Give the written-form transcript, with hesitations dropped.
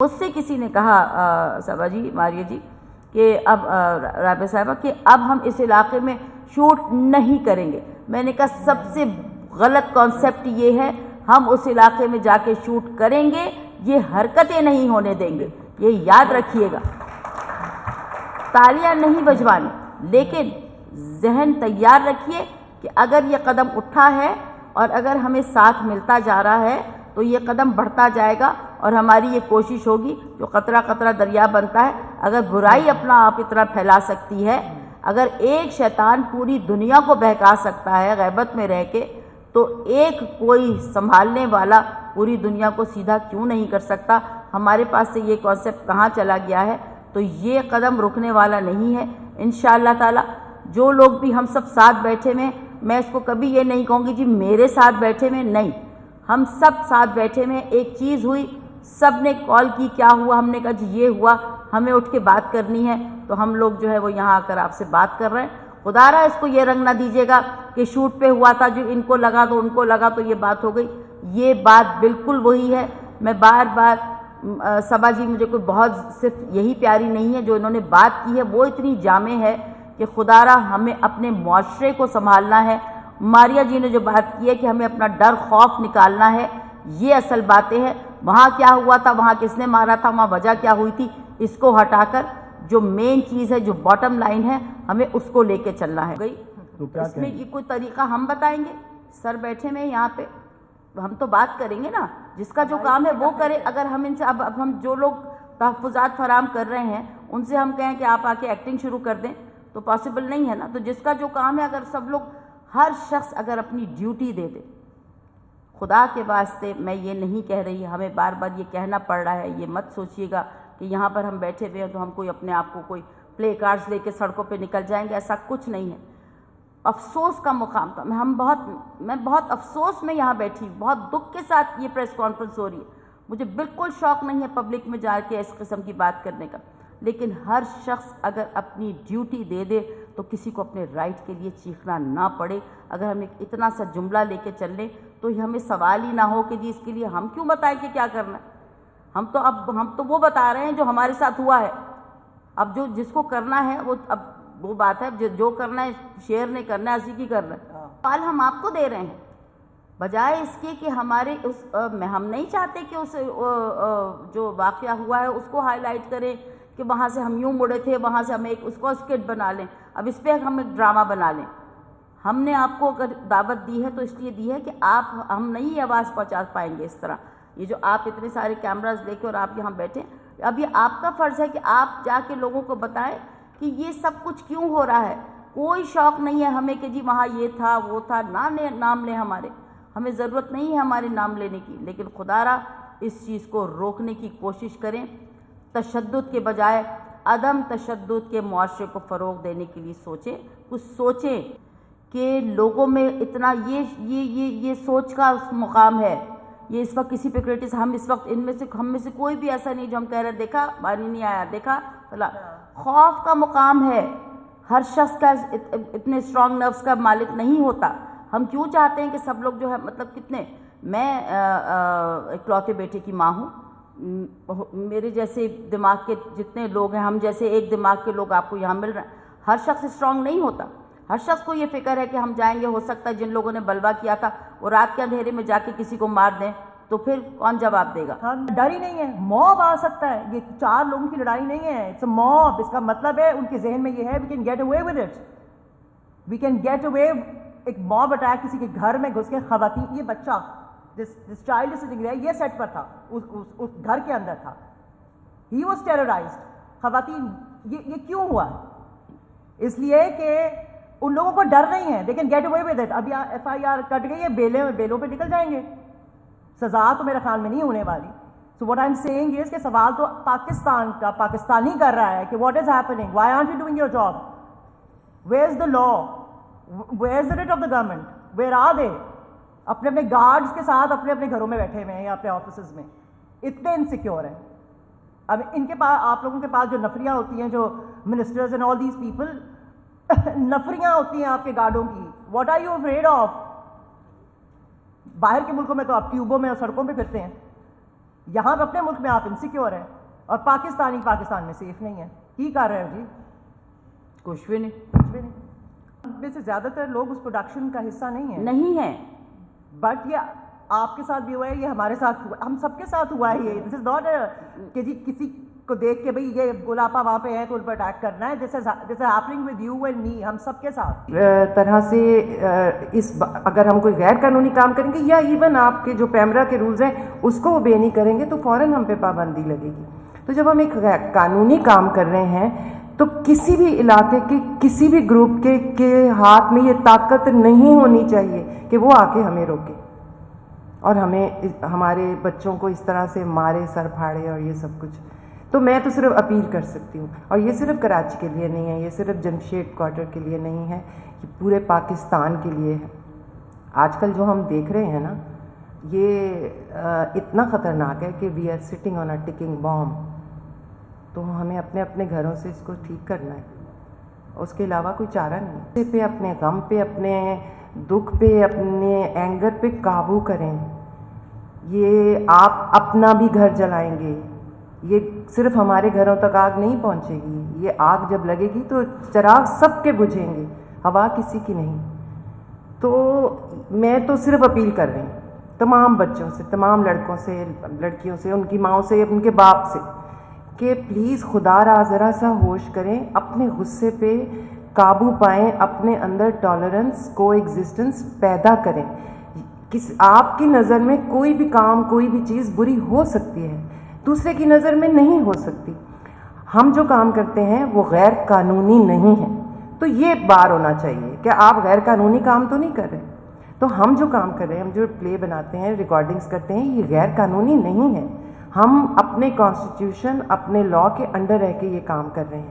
مجھ سے کسی نے کہا صبا جی ماریہ جی کہ اب رابعہ صاحبہ کہ اب ہم اس علاقے میں شوٹ نہیں کریں گے. میں نے کہا سب سے غلط کانسیپٹ یہ ہے, ہم اس علاقے میں جا کے شوٹ کریں گے, یہ حرکتیں نہیں ہونے دیں گے. یہ یاد رکھیے گا, تالیاں نہیں بجوانی, لیکن ذہن تیار رکھیے کہ اگر یہ قدم اٹھا ہے اور اگر ہمیں ساتھ ملتا جا رہا ہے تو یہ قدم بڑھتا جائے گا, اور ہماری یہ کوشش ہوگی جو قطرہ قطرہ دریا بنتا ہے. اگر برائی اپنا آپ اتنا پھیلا سکتی ہے, اگر ایک شیطان پوری دنیا کو بہکا سکتا ہے غیبت میں رہ کے, تو ایک کوئی سنبھالنے والا پوری دنیا کو سیدھا کیوں نہیں کر سکتا. ہمارے پاس سے یہ کانسیپٹ کہاں چلا گیا ہے, تو یہ قدم رکنے والا نہیں ہے انشاءاللہ تعالی. جو لوگ بھی ہم سب ساتھ بیٹھے میں, میں اس کو کبھی یہ نہیں کہوں گی جی میرے ساتھ بیٹھے میں, نہیں, ہم سب ساتھ بیٹھے میں. ایک چیز ہوئی, سب نے کال کی کیا ہوا, ہم نے کہا جی یہ ہوا, ہمیں اٹھ کے بات کرنی ہے, تو ہم لوگ جو ہے وہ یہاں آ کر آپ سے بات کر رہے ہیں. خدا رہا اس کو یہ رنگ نہ دیجیے گا کہ شوٹ پہ ہوا تھا جو ان کو لگا تو ان کو لگا تو یہ بات ہو گئی. یہ بات بالکل وہی ہے. میں بار بار صبا جی مجھے کوئی بہت صرف یہی پیاری نہیں ہے جو انہوں نے بات کی ہے, وہ اتنی جامع ہے کہ خدا رہا ہمیں اپنے معاشرے کو سنبھالنا ہے. ماریہ جی نے جو بات کی ہے کہ ہمیں اپنا ڈر خوف نکالنا ہے, یہ اصل باتیں ہیں. وہاں کیا ہوا تھا, وہاں کس نے مارا تھا, وہاں وجہ کیا ہوئی تھی, اس کو ہٹا کر جو مین چیز ہے, جو باٹم لائن ہے, ہمیں اس کو لے کے چلنا ہے. اس میں یہ کوئی طریقہ ہم بتائیں گے, سر بیٹھے میں یہاں پہ ہم تو بات کریں گے نا, جس کا جو کام ہے وہ کرے. اگر ہم ان سے اب ہم جو لوگ تحفظات فراہم کر رہے ہیں ان سے ہم کہیں کہ آپ آ کے ایکٹنگ شروع کر دیں تو پاسبل نہیں ہے نا. تو جس کا جو کام ہے, اگر سب لوگ, ہر شخص اگر اپنی ڈیوٹی دے دے, خدا کے واسطے میں یہ نہیں کہہ رہی, ہمیں بار بار یہ کہنا پڑ رہا ہے, یہ مت سوچئے گا کہ یہاں پر ہم بیٹھے ہوئے ہیں تو ہم کوئی اپنے آپ کو کوئی پلے کارڈز لے کے سڑکوں پہ نکل جائیں گے, ایسا کچھ نہیں ہے. افسوس کا مقام تھا, میں بہت افسوس میں یہاں بیٹھی, بہت دکھ کے ساتھ یہ پریس کانفرنس ہو رہی ہے. مجھے بالکل شوق نہیں ہے پبلک میں جا کے اس قسم کی بات کرنے کا, لیکن ہر شخص اگر اپنی ڈیوٹی دے دے تو کسی کو اپنے رائٹ کے لیے چیخنا نہ پڑے. اگر ہم ایک اتنا سا جملہ لے کے چل لیں تو ہمیں سوال ہی نہ ہو کہ جی اس کے لیے ہم کیوں بتائیں کہ کیا کرنا ہے. ہم تو وہ بتا رہے ہیں جو ہمارے ساتھ ہوا ہے. اب جو جس کو کرنا ہے وہ بات ہے, جو کرنا ہے شیئر نہیں کرنا ہے, اسی کی کرنا ہے. سوال ہم آپ کو دے رہے ہیں, بجائے اس کے کہ ہمارے ہم نہیں چاہتے کہ اس جو واقعہ ہوا ہے اس کو ہائی لائٹ کریں کہ وہاں سے ہم یوں مڑے تھے, وہاں سے ہم ایک اس کو اسکٹ بنا لیں, اب اس پہ ہم ایک ڈرامہ بنا لیں. ہم نے آپ کو اگر دعوت دی ہے تو اس لیے دی ہے کہ ہم نہیں آواز پہنچا پائیں گے اس طرح. یہ جو آپ اتنے سارے کیمراز لے کے اور آپ یہاں بیٹھے, اب یہ آپ کا فرض ہے کہ آپ جا کے لوگوں کو بتائیں کہ یہ سب کچھ کیوں ہو رہا ہے. کوئی شوق نہیں ہے ہمیں کہ جی وہاں یہ تھا وہ تھا, نام لیں ہمارے, ہمیں ضرورت نہیں ہے ہمارے نام لینے کی. لیکن خدا را اس چیز کو روکنے کی کوشش کریں, تشدد کے بجائے عدم تشدد کے معاشرے کو فروغ دینے کے لیے سوچیں. کچھ سوچیں کہ لوگوں میں اتنا یہ سوچ کا مقام ہے. یہ اس وقت کسی پہ کرٹیس, ہم اس وقت ہم میں سے کوئی بھی ایسا نہیں جو ہم کہہ رہے دیکھا پانی نہیں آیا, دیکھا فلاں. خوف کا مقام ہے. ہر شخص کا اتنے اسٹرانگ نروس کا مالک نہیں ہوتا. ہم کیوں چاہتے ہیں کہ سب لوگ جو ہے مطلب کتنے, میں اکلوتے بیٹے کی ماں ہوں, میرے جیسے دماغ کے جتنے لوگ ہیں, ہم جیسے ایک دماغ کے لوگ آپ کو یہاں مل رہے ہیں. ہر شخص اسٹرانگ نہیں ہوتا. ہر شخص کو یہ فکر ہے کہ ہم جائیں گے, ہو سکتا ہے جن لوگوں نے بلوا کیا تھا وہ رات کے اندھیرے میں جا کے کسی کو مار دیں, تو پھر کون جواب دے گا. ڈر ہی نہیں ہے, موب آ سکتا ہے. یہ 4 لوگوں کی لڑائی نہیں ہے, اٹس اے موب. اس کا مطلب ہے ان کے ذہن میں یہ ہے we can get away with it, we can get away. ایک موب اٹیک کسی کے گھر میں گھس کے خواتین, یہ بچہ جس چائلڈ سٹنگ رہے یہ سیٹ پر تھا, اس گھر کے اندر تھا, ہی واز ٹیررائزڈ. خواتین, یہ کیوں ہوا؟ اس لیے کہ ان لوگوں کو ڈر نہیں ہے, they can get away with it. ابھی FIR کٹ گئی ہے, بیلوں پہ نکل جائیں گے, سزا تو میرے خیال میں نہیں ہونے والی. So what I am seeing is کہ سوال تو پاکستان کا, پاکستانی کر رہا ہے کہ what is happening, why aren't you doing your job, where is the law, where is the writ of the government, where are they. اپنے گارڈز کے ساتھ اپنے گھروں میں بیٹھے ہوئے ہیں یا اپنے آفیسز میں, اتنے انسیکیور ہیں. اب ان کے پاس, آپ لوگوں کے پاس جو نفریاں ہوتی ہیں, جو ministers and all these people, نفریاں ہوتی ہیں آپ کے گارڈوں کی. What are you afraid of? باہر کے ملکوں میں تو آپ ٹیوبوں میں اور سڑکوں پہ پھرتے ہیں, یہاں پہ اپنے ملک میں آپ انسیکیور ہیں اور پاکستانی پاکستان میں سیف نہیں ہے. کی کر رہے ہو جی؟ کچھ بھی نہیں. کچھ بھی نہیں. ویسے زیادہ تر لوگ اس پروڈکشن کا حصہ نہیں ہیں. نہیں ہے. بٹ یہ آپ کے ساتھ بھی ہوا ہے, یہ ہمارے ساتھ ہوا, ہم سب کے ساتھ ہوا ہے. یہ دس از ناٹ کہ جی کسی کو دیکھ کے بھئی یہ گولاپا وہاں پہ ہے تو ان پر اٹیک کرنا ہے. جیسے happening with you and me, ہم سب کے ساتھ طرح سے اگر ہم کوئی غیر قانونی کام کریں گے یا ایون آپ کے جو پیمرا کے رولز ہیں اس کو اوبے نہیں کریں گے تو فوراً ہم پہ پابندی لگے گی. تو جب ہم ایک قانونی کام کر رہے ہیں تو کسی بھی علاقے کے کسی بھی گروپ کے ہاتھ میں یہ طاقت نہیں ہونی چاہیے کہ وہ آ کے ہمیں روکے اور ہمیں ہمارے بچوں کو اس طرح سے مارے, سر پھاڑے اور یہ سب کچھ. تو میں تو صرف اپیل کر سکتی ہوں, اور یہ صرف کراچی کے لیے نہیں ہے, یہ صرف جمشید کوارٹر کے لیے نہیں ہے, یہ پورے پاکستان کے لیے ہے. آج کل جو ہم دیکھ رہے ہیں نا یہ اتنا خطرناک ہے کہ we are sitting on a ticking bomb. تو ہمیں اپنے اپنے گھروں سے اس کو ٹھیک کرنا ہے, اس کے علاوہ کوئی چارہ نہیں. پہ اپنے غم پہ, اپنے دکھ پہ, اپنے اینگر پہ قابو کریں. یہ آپ اپنا بھی گھر جلائیں گے, یہ صرف ہمارے گھروں تک آگ نہیں پہنچے گی, یہ آگ جب لگے گی تو چراغ سب کے بجھیں گے, ہوا کسی کی نہیں. تو میں تو صرف اپیل کر رہی ہوں تمام بچوں سے, تمام لڑکوں سے, لڑکیوں سے, ان کی ماؤں سے, ان کے باپ سے, کہ پلیز خدا را ذرا سا ہوش کریں, اپنے غصے پہ قابو پائیں, اپنے اندر ٹالرنس, کو ایگزسٹنس پیدا کریں. آپ کی نظر میں کوئی بھی کام, کوئی بھی چیز بری ہو سکتی ہے, دوسرے کی نظر میں نہیں ہو سکتی. ہم جو کام کرتے ہیں وہ غیر قانونی نہیں ہے, تو یہ بار ہونا چاہیے کہ آپ غیر قانونی کام تو نہیں کر رہے. تو ہم جو کام کر رہے ہیں, ہم جو پلے بناتے ہیں, ریکارڈنگز کرتے ہیں, یہ غیر قانونی نہیں ہے. ہم اپنے کانسٹیٹیوشن, اپنے لا کے انڈر رہ کے یہ کام کر رہے ہیں.